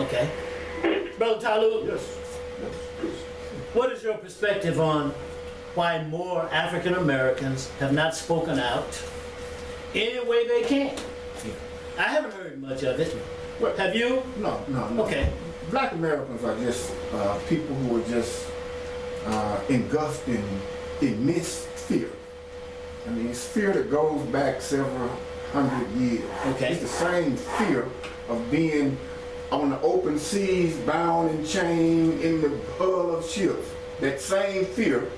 Okay. Brother Talu, Yes. Yes. what is your perspective on why more African Americans have not spoken out any way they can? I haven't heard much of it. Well, Have you? No. Okay. Black Americans are just people who are just engulfed in immense fear. I mean, it's fear that goes back several hundred years. Okay. It's the same fear of being on the open seas, bound and chained in the hull of ships. That same fear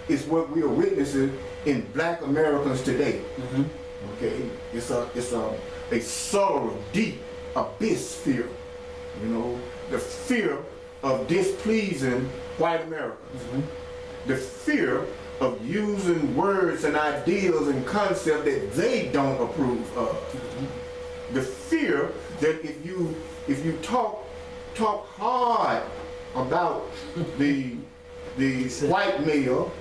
is what we are witnessing in Black Americans today. Mm-hmm. Okay, it's a subtle, deep abyss fear. You know, the fear of displeasing white Americans. Mm-hmm. The fear of using words and ideals and concepts that they don't approve of. Mm-hmm. The fear that if you talk hard about the white male,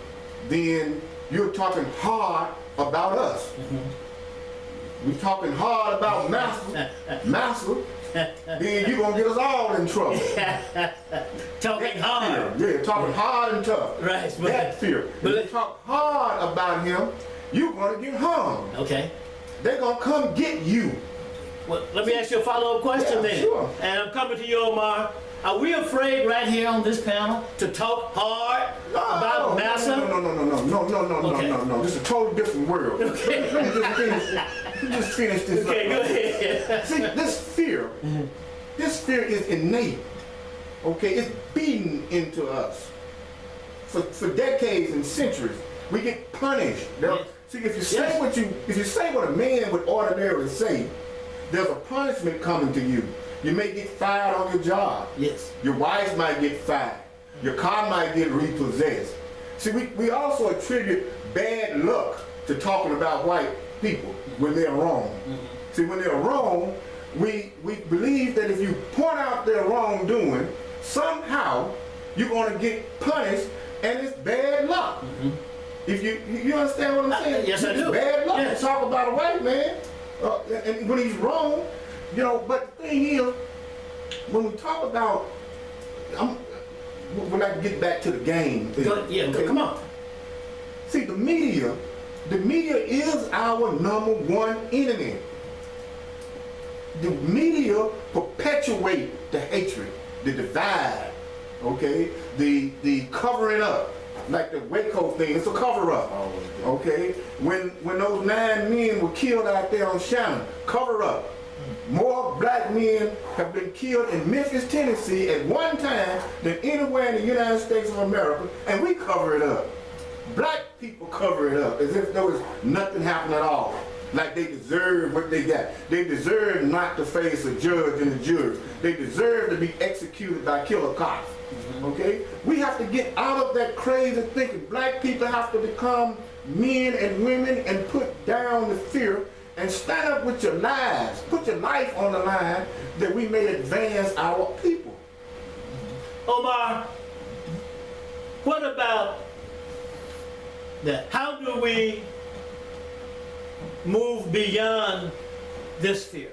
then you're talking hard about us. Mm-hmm. We're talking hard about master, then you're gonna get us all in trouble. Talking hard. Fear. Yeah, talking hard and tough. Right. That fear. But If you talk hard about him, you're gonna get hung. Okay. They're gonna come get you. Well, let me ask you a follow-up question Yeah, then. sure. And I'm coming to you, Omar. Are we afraid right here on this panel to talk hard about massa? No. This is a totally different world. Okay. Let me just finish this Okay, up. go ahead. See, this fear is innate. Okay, it's beaten into us. For decades and centuries, we get punished. Yes. See, if you say Yes. if you say what a man would ordinarily say, there's a punishment coming to you. You may get fired on your job. Yes. Your wife might get fired. Your car might get repossessed. See, we also attribute bad luck to talking about white people when they're wrong. Mm-hmm. See, when they're wrong, we believe that if you point out their wrongdoing, somehow you're going to get punished, and it's bad luck. Mm-hmm. If you understand what I'm saying? Yes, I do. It's bad luck Yes. to talk about a white man, and when he's wrong, you know. But the thing is, when we talk about, when I get back to the game. Yeah, come on. See, the media is our number one enemy. The media perpetuate the hatred, the divide, okay? The covering up, like the Waco thing, it's a cover up, okay? When those 9 men were killed out there on Shannon, cover up. More black men have been killed in Memphis, Tennessee at one time than anywhere in the United States of America, and we cover it up. Black people cover it up as if there was nothing happened at all. Like they deserve what they got. They deserve not to face a judge and a jury. They deserve to be executed by killer cops. Okay? We have to get out of that crazy thinking. Black people have to become men and women and put down the fear and stand up with your lives. Put your life on the line that we may advance our people. Omar, what about that? How do we move beyond this fear?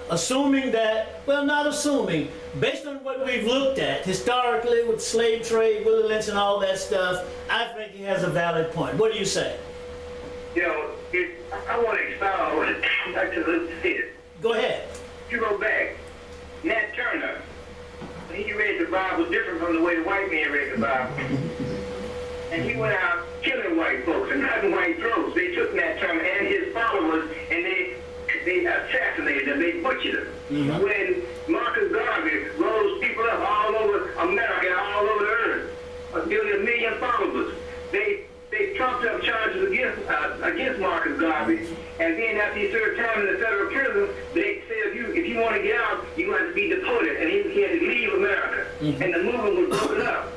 Assuming that, well, not assuming, based on what we've looked at historically with slave trade, Willie Lynch and all that stuff, I think he has a valid point. What do you say? You know, I want to expound on it. Back to the Go ahead. You go back. Nat Turner, when he read the Bible different from the way the white man read the Bible. And he went out killing white folks and cutting white throats. They took Nat Turner and his followers and they assassinated them. They butchered them. Mm-hmm. When Marcus Garvey rose people up all over America, all over the earth, nearly 1 million followers, they trumped up charges against Marcus Garvey, and then after he served time in the federal prison, they said if you want to get out, you have to be deported, and he had to leave America. Mm-hmm. And the movement was broken up.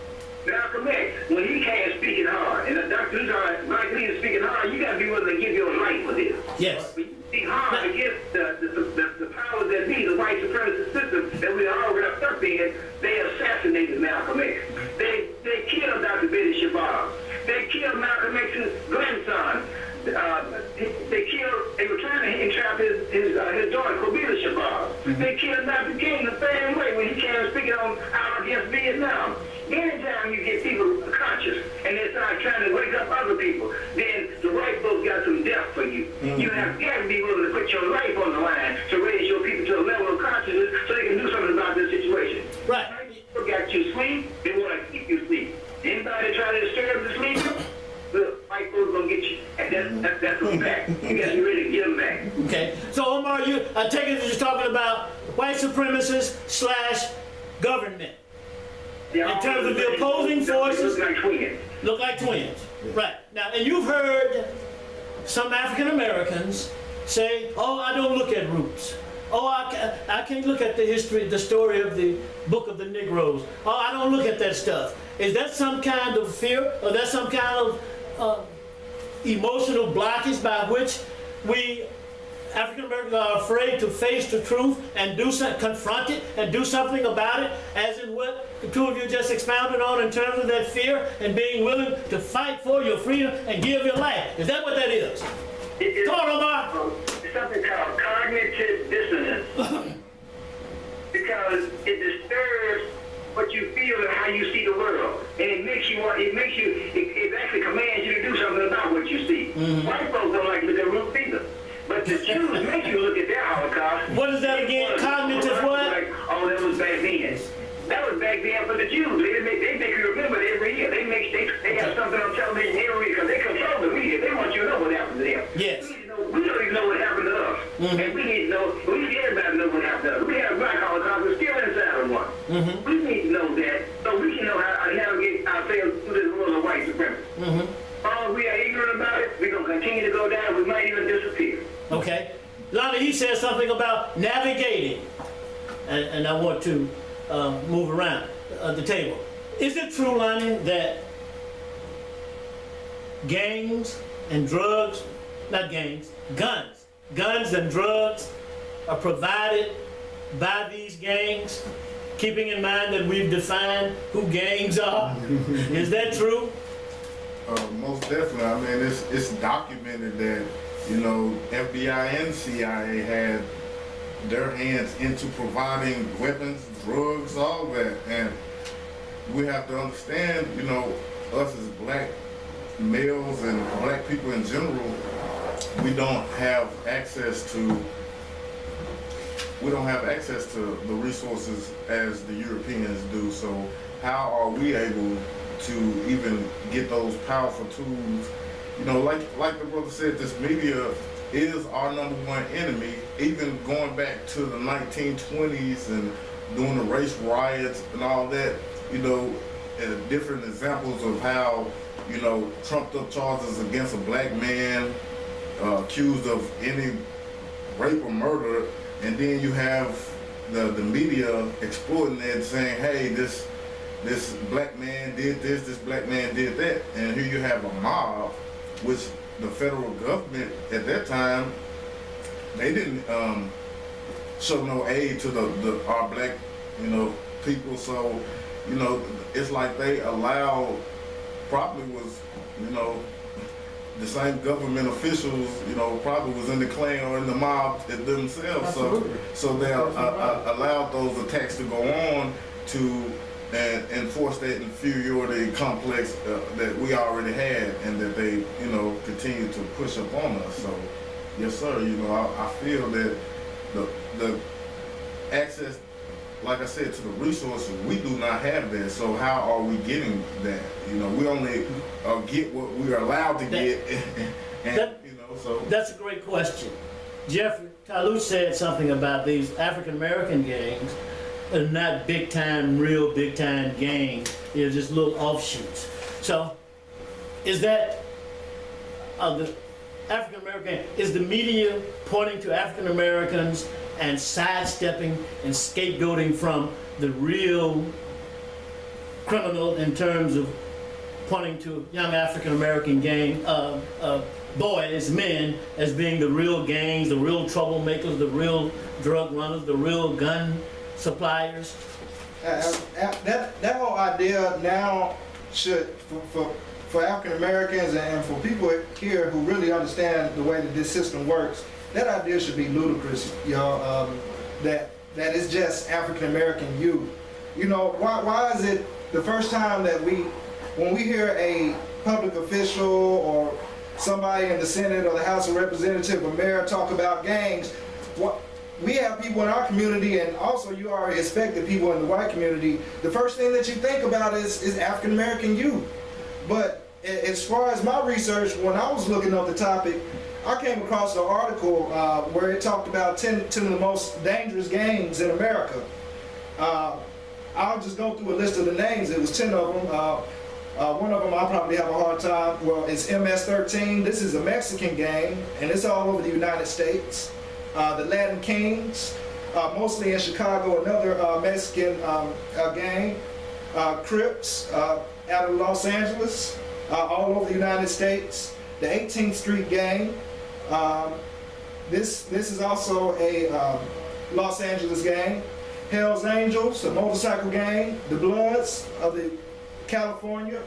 Malcolm X, when he came speaking hard, and Dr. Luther, Mike Lee is speaking hard, you got to be willing to give your life for this. Yes. When you speak hard against the powers that be, the white supremacist system that we are all wrapped up in, they assassinated Malcolm X. They killed Dr. Betty Shabazz. They killed Malcolm X's grandson. They were trying to entrap his daughter, Kobita Shabazz. Mm-hmm. They killed Dr. King the same way when Vietnam. Anytime you get people conscious and they start trying to wake up other people, then the white folks got some death for you. You have got to be willing to put your life on the line to raise your people to a level of consciousness so they can do something about this situation. Right. White people got you asleep, they want to keep you asleep. Anybody try to disturb the sleep, the white folks gonna get you. And that's a fact. You got to be ready to get them back. Okay. So Omar, I take it that you're talking about white supremacists / government. In terms of the opposing forces, look like twins. Right. Now, and you've heard some African Americans say, oh, I don't look at roots. Oh, I can't look at the history, the story of the Book of the Negroes. Oh, I don't look at that stuff. Is that some kind of fear, or that some kind of emotional blockage by which we African Americans are afraid to face the truth and confront it and do something about it, as in what the two of you just expounded on in terms of that fear and being willing to fight for your freedom and give your life? Is that what that is? Come on, Omar. It's something called cognitive dissonance. Because it disturbs what you feel and how you see the world. And it actually commands you to do something about what you see. White folks don't like to look at roots either. But the Jews make you look at their Holocaust. What is that again? Cognitive what? Like, oh, that was back then. That was back then for the Jews. They make you remember it every year. They have something on television every year because they control the media. They want you to know what happened to them. Yes. We don't even know what happened to us. And we need to know, we need everybody to know what happened to us. We have a black Holocaust, we're still inside of one. We need to know that so we can know how to navigate ourselves through this world of white supremacy. All we are ignorant about it, we're going to continue to go down, we might even disappear. Okay. Lonnie, he said something about navigating, and I want to move around the table. Is it true, Lonnie, that gangs and drugs, not gangs, guns and drugs are provided by these gangs, keeping in mind that we've defined who gangs are? Is that true? Most definitely. I mean, it's documented that, you know, FBI and CIA had their hands into providing weapons, drugs, all that. And we have to understand, you know, us as black males and black people in general, we don't have access to the resources as the Europeans do. So how are we able to even get those powerful tools? You know, like the brother said, this media is our #1 enemy, even going back to the 1920s and doing the race riots and all that, you know, different examples of how, you know, trumped up charges against a black man, accused of any rape or murder, and then you have the media exploiting that, saying, hey, this black man did this, this black man did that, and here you have a mob, which the federal government at that time, they didn't show no aid to our black, you know, people. So, you know, it's like they allowed, probably was, you know, the same government officials, you know, probably was in the Klan or in the mob themselves. Absolutely. So they allowed those attacks to go on to enforce that inferiority complex that we already had, and that they, you know, continue to push up on us. So, yes, sir. You know, I feel that the access, like I said, to the resources, we do not have that. So how are we getting that? You know, we only get what we are allowed to get. And, you know, so that's a great question. Jeffrey, Talu said something about these African American gangs are not big time, real big time gangs. They're just little offshoots. So, is that the African American? Is the media pointing to African Americans and sidestepping and scapegoating from the real criminal in terms of pointing to young African American gang boys, men, as being the real gangs, the real troublemakers, the real drug runners, the real gun suppliers? That whole idea now should, for African Americans and for people here who really understand the way that this system works, that idea should be ludicrous, y'all. That it's just African American youth You know, why is it the first time that when we hear a public official or somebody in the Senate or the House of Representatives or mayor talk about gangs, we have people in our community, and also you already expected people in the white community, the first thing that you think about is African American youth. But as far as my research, when I was looking up the topic, I came across an article where it talked about 10 of the most dangerous gangs in America. I'll just go through a list of the names. It was 10 of them. One of them I'll probably have a hard time. Well, it's MS-13. This is a Mexican gang, and it's all over the United States. The Latin Kings, mostly in Chicago, another Mexican gang. Crips out of Los Angeles, all over the United States. The 18th Street Gang. This is also a Los Angeles gang. Hell's Angels, a motorcycle gang. The Bloods of California.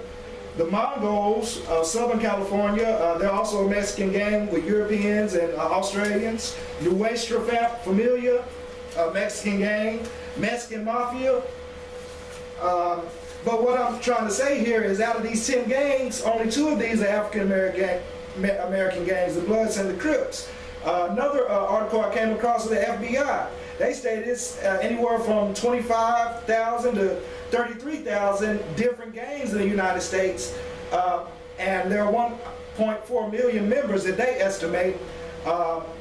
The Mongols of Southern California, they're also a Mexican gang with Europeans and Australians. Nuestra Familia, a Mexican gang. Mexican Mafia. But what I'm trying to say here is out of these 10 gangs, only 2 of these are African American gangs, the Bloods and the Crips. Another article I came across of the FBI. They stated it's anywhere from 25,000 to 33,000 different gangs in the United States. And there are 1.4 million members that they estimate.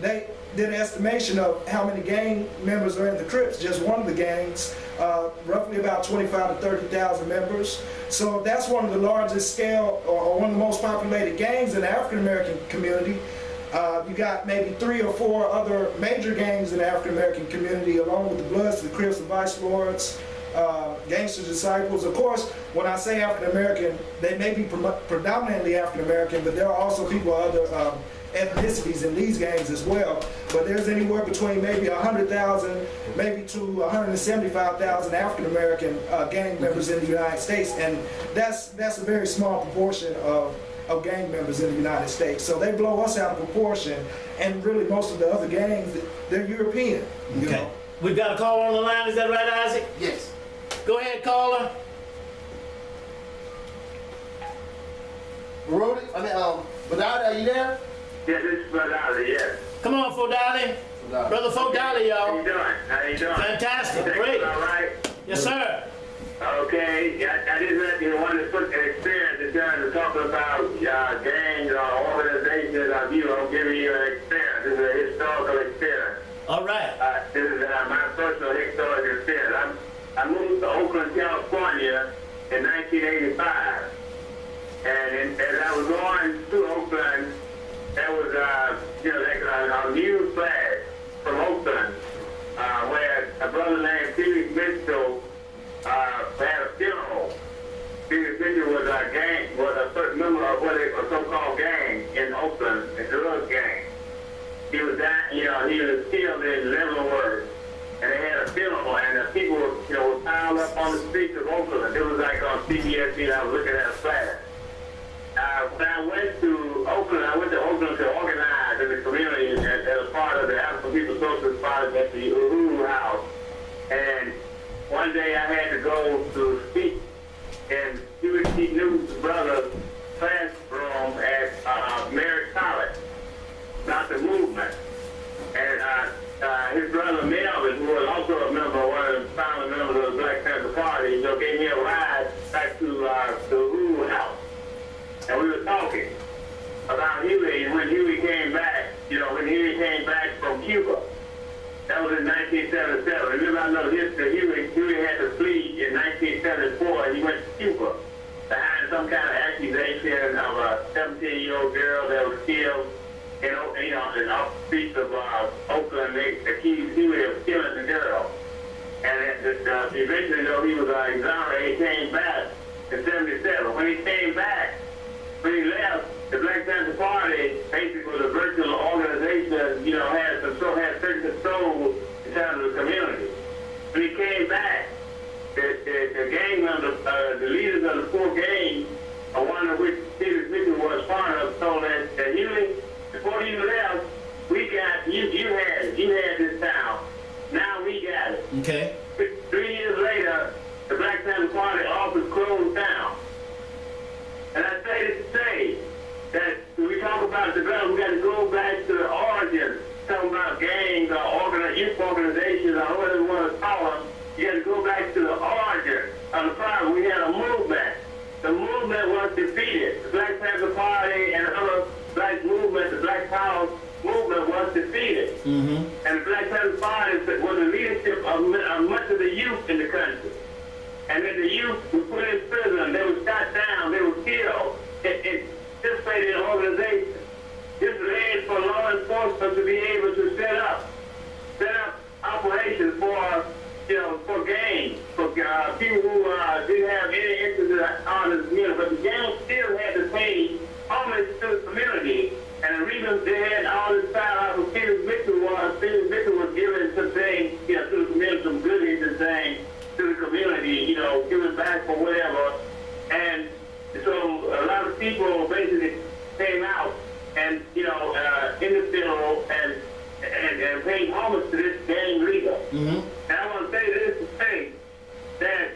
They did an estimation of how many gang members are in the Crips, just one of the gangs, roughly about 25 to 30,000 members. So that's one of the largest scale or one of the most populated gangs in the African American community. You got maybe 3 or 4 other major gangs in the African American community, along with the Bloods, the Crips, the Vice Lords, Gangster Disciples. Of course, when I say African American, they may be predominantly African American, but there are also people of other ethnicities in these gangs as well. But there's anywhere between maybe 100,000, maybe to 175,000 African American gang members in the United States, and that's a very small proportion of gang members in the United States. So they blow us out of proportion, and really most of the other gangs, they're European. You know? We've got a caller on the line, is that right, Isaac? Yes. Go ahead, caller. Badali, are you there? Yeah, this is Badali, yes. Come on, Fodali. Brother Fodali, How you y'all. doing? How you doing? Fantastic, Everything great. all right? Yes, sir. Okay, I just let you want to put the experience in terms of talking about gangs or organizations. I'm giving you an experience. This is a historical experience. All right. This is my personal historical experience. I moved to Oakland, California in 1985. And as I was going to Oakland, there was a news flash from Oakland where a brother named Felix Mitchell had a funeral. Felix Mitchell was a certain member of what a so-called gang in Oakland, a drug gang. He was he was killed in Leavenworth, and they had a funeral, and the people were piled up on the streets of Oakland. It was like on CBS, I was looking at a flash. When I went to Oakland to organize in the community as a part of the African People Social Project at the Uhuru House. And one day I had to go to speak in Huey T. Newton's brother's classroom at Merritt College about the movement. And his brother Melvin, who was also a member, one of the founding members of the Black Panther Party, gave me a ride back to the Uhuru House. And we were talking about Huey, and when Huey came back, when Huey came back from Cuba. That was in 1977. Remember, I know history. Huey had to flee in 1974, and he went to Cuba behind some kind of accusation of a 17-year-old girl that was killed in off the streets of Oakland. They accused Huey of killing the girl. And eventually, he was exonerated. He came back in 77. When he came back, when he left, the Black Panther Party basically was a virtual organization, had certain control in terms of the community. When he came back, the gang members, the leaders of the 4 gangs, one of which Felix Mitchell was part of, told that Huey, before you left, we got you had this town. Now we got it. Okay. 3 years later, gangs or youth organizations or whatever you want to call them, you got to go back to the origin of the problem. We had a movement. The movement was defeated. The Black Panther Party and other black movements, the Black Power movement was defeated. And the Black Panther Party was the leadership of much of the youth in the country. And then the youth were put in prison. They were shot down. They were killed. It participated in organizations. This led for law enforcement to be able to set up operations for, for gangs, for people who didn't have any interest in the community. But the gangs still had to pay homage to the community. And the reason they had all this power for Felix Mitchell was giving some things, to the community, some goodies and things to the community, giving back for whatever. And so a lot of people basically came out and, in the funeral and paid homage to this gang leader. And I want to say this to say that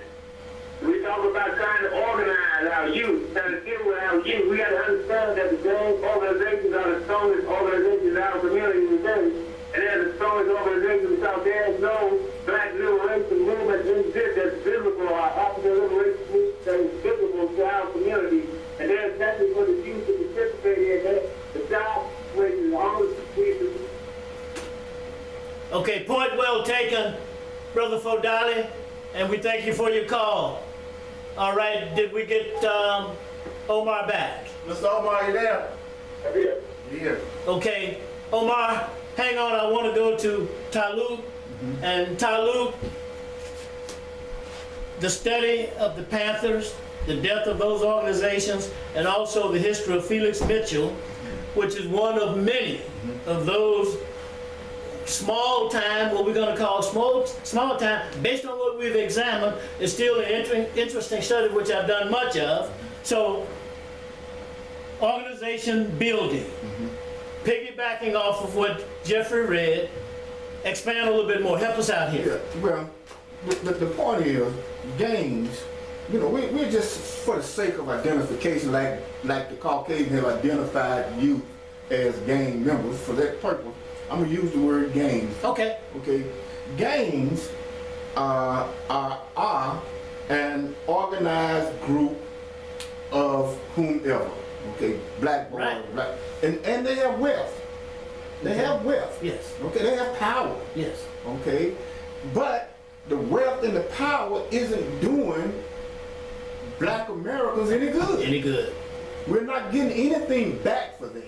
we talk about trying to organize our youth, trying to deal with our youth. We got to understand that the gang organizations are the strongest organizations in our community today. And they're the strongest organizations because there's no black liberation movement that's biblical or African liberation movement that is biblical to our community. And there's nothing for the youth to participate in that. The job situations, all the situations. Okay, point well taken, Brother Fodali, and we thank you for your call. All right, did we get Omar back? Mr. Omar, you there? Yeah. Okay, Omar, hang on, I want to go to Taluk. And Taluk, the study of the Panthers, the death of those organizations, and also the history of Felix Mitchell, which is one of many of those small time, what we're going to call small time, based on what we've examined, is still an interesting study, which I've done much of. So, organization building, piggybacking off of what Jeffrey read, expand a little bit more. Help us out here. Yeah, well, the point is, gangs, we're just for the sake of identification, like the Caucasians have identified youth as gang members. For that purpose, I'm gonna use the word gangs. Okay. Okay. Gangs are an organized group of whomever. Okay, black boys, Right. black, and they have wealth. They have wealth. Yes. Okay, they have power. Yes. Okay, but the wealth and the power isn't doing black Americans any good. Any good. We're not getting anything back for that.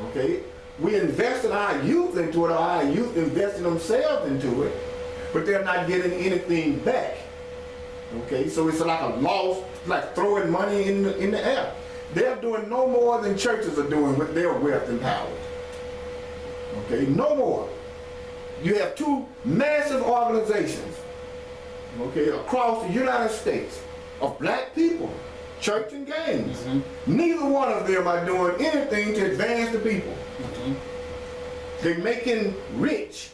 Okay, we invested our youth into it, or our youth invested themselves into it, but they're not getting anything back. Okay, so it's like a loss, like throwing money in the air. They're doing no more than churches are doing with their wealth and power. Okay, no more. You have two massive organizations, okay, across the United States of black people, church and gangs. Neither one of them are doing anything to advance the people. They're making rich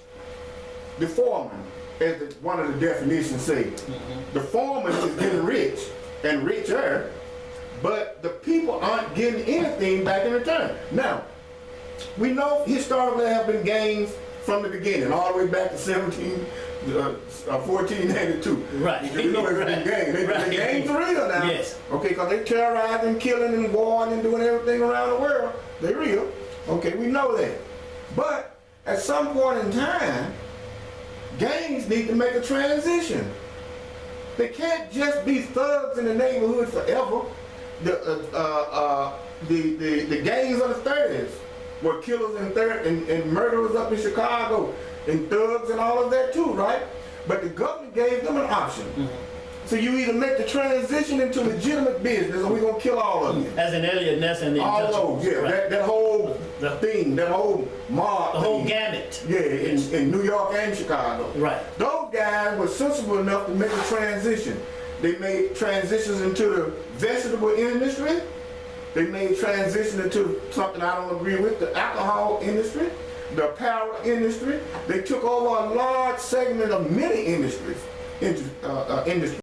the foreman, as one of the definitions say. The foreman is getting rich and richer, but the people aren't getting anything back in return. Now, we know historically there have been gangs from the beginning, all the way back to 1492. Right. We know it's been gangs. Right. The gangs are real now. Yes. Okay, because they terrorizing, killing, and warring, and doing everything around the world. They're real. Okay, we know that. But at some point in time, gangs need to make a transition. They can't just be thugs in the neighborhood forever. The gangs of the 30s were killers and murderers up in Chicago, and thugs and all of that too, right? But the government gave them an option. So you either make the transition into legitimate business, or we're gonna kill all of you. As in Elliot Ness and the All those, yeah, right. that whole thing, that whole mob The whole thing. gamut. Yeah, Yes. in New York and Chicago. Right. Those guys were sensible enough to make a transition. They made transitions into the vegetable industry. They made transition into something I don't agree with, the alcohol industry, the apparel industry. They took over a large segment of many industries.